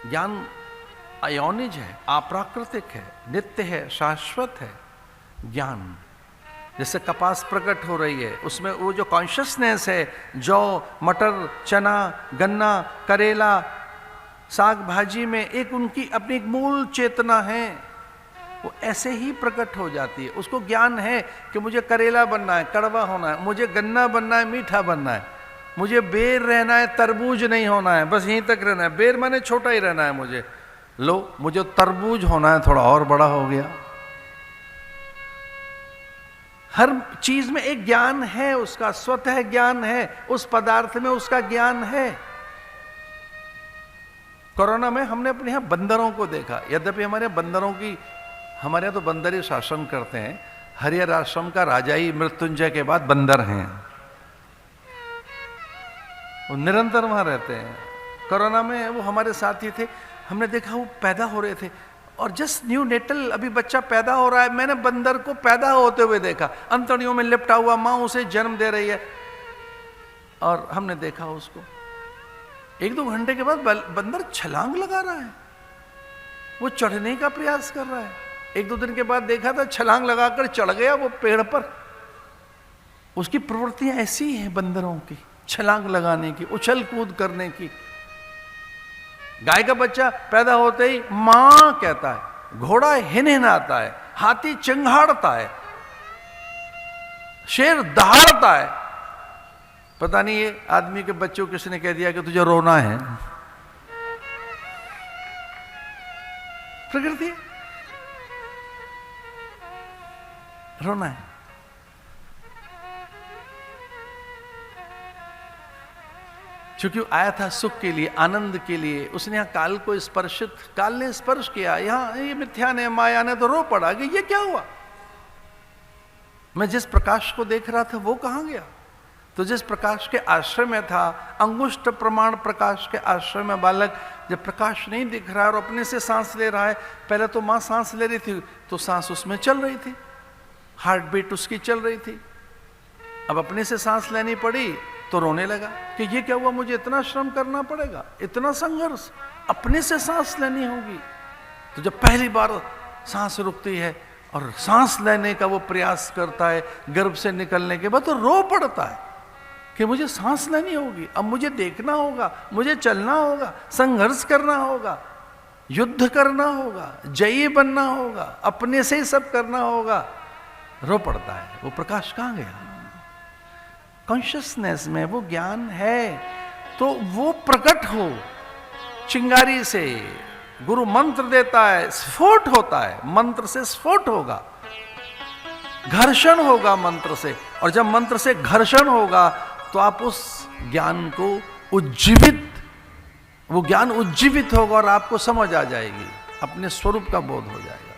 ज्ञान अयोनिज है, अप्राकृतिक है, नित्य है, शाश्वत है। ज्ञान जैसे कपास प्रकट हो रही है, उसमें वो जो कॉन्शियसनेस है, जौ, मटर, चना, गन्ना, करेला, साग भाजी में एक उनकी अपनी एक मूल चेतना है, वो ऐसे ही प्रकट हो जाती है। उसको ज्ञान है कि मुझे करेला बनना है, कड़वा होना है, मुझे गन्ना बनना है, मीठा बनना है, मुझे बेर रहना है, तरबूज नहीं होना है, बस यहीं तक रहना है। बेर माने छोटा ही रहना है मुझे, लो मुझे तरबूज होना है, थोड़ा और बड़ा हो गया। हर चीज में एक ज्ञान है, उसका स्वतः ज्ञान है, उस पदार्थ में उसका ज्ञान है। कोरोना में हमने अपने यहां बंदरों को देखा, यद्यपि हमारे बंदरों की, हमारे यहां तो बंदर ही शासन करते हैं। हरिहर आश्रम का राजा ही मृत्युंजय के बाद बंदर हैं, वो निरंतर वहां रहते हैं। कोरोना में वो हमारे साथी थे, हमने देखा वो पैदा हो रहे थे और जस्ट न्यू नेटल अभी बच्चा पैदा हो रहा है, मैंने बंदर को पैदा होते हुए देखा, अंतड़ियों में लिपटा हुआ, मां उसे जन्म दे रही है और हमने देखा उसको। 1-2 घंटे के बाद बंदर छलांग लगा रहा है, वो चढ़ने का प्रयास कर रहा है। 1-2 दिन के बाद देखा था छलांग लगाकर चढ़ गया वो पेड़ पर। उसकी प्रवृत्तियां ऐसी हैं बंदरों की, छलांग लगाने की, उछल कूद करने की। गाय का बच्चा पैदा होते ही मां कहता है, घोड़ा हिनहिनाता है, हाथी चिंघाड़ता है, शेर दहाड़ता है। पता नहीं ये आदमी के बच्चों किसने कह दिया कि तुझे रोना है। प्रकृति रोना है। क्योंकि वो आया था सुख के लिए, आनंद के लिए। उसने यहाँ काल को स्पर्शित, काल ने स्पर्श किया, यहाँ ये मिथ्या ने, माया ने तो रो पड़ा कि ये क्या हुआ। मैं जिस प्रकाश को देख रहा था वो कहाँ गया। तो जिस प्रकाश के आश्रय में था, अंगुष्ठ प्रमाण प्रकाश के आश्रय में बालक जब प्रकाश नहीं दिख रहा है और अपने से सांस ले रहा है, पहले तो माँ सांस ले रही थी तो सांस उसमें चल रही थी, हार्ट बीट उसकी चल रही थी। अब अपने से सांस लेनी पड़ी तो रोने लगा कि ये क्या हुआ, मुझे इतना श्रम करना पड़ेगा, इतना संघर्ष, अपने से सांस लेनी होगी। तो जब पहली बार सांस रुकती है और सांस लेने का वो प्रयास करता है, गर्भ से निकलने के बाद तो रो पड़ता है कि मुझे सांस लेनी होगी, अब मुझे देखना होगा, मुझे चलना होगा, संघर्ष करना होगा, युद्ध करना होगा, जयी बनना होगा, अपने से ही सब करना होगा। रो पड़ता है। वो प्रकाश कहाँ गया। कॉन्शियसनेस में वो ज्ञान है तो वो प्रकट हो चिंगारी से। गुरु मंत्र देता है, स्फोट होता है, मंत्र से स्फोट होगा, घर्षण होगा मंत्र से। और जब मंत्र से घर्षण होगा तो आप उस ज्ञान को उज्जीवित, वो ज्ञान उज्जीवित होगा और आपको समझ आ जाएगी, अपने स्वरूप का बोध हो जाएगा।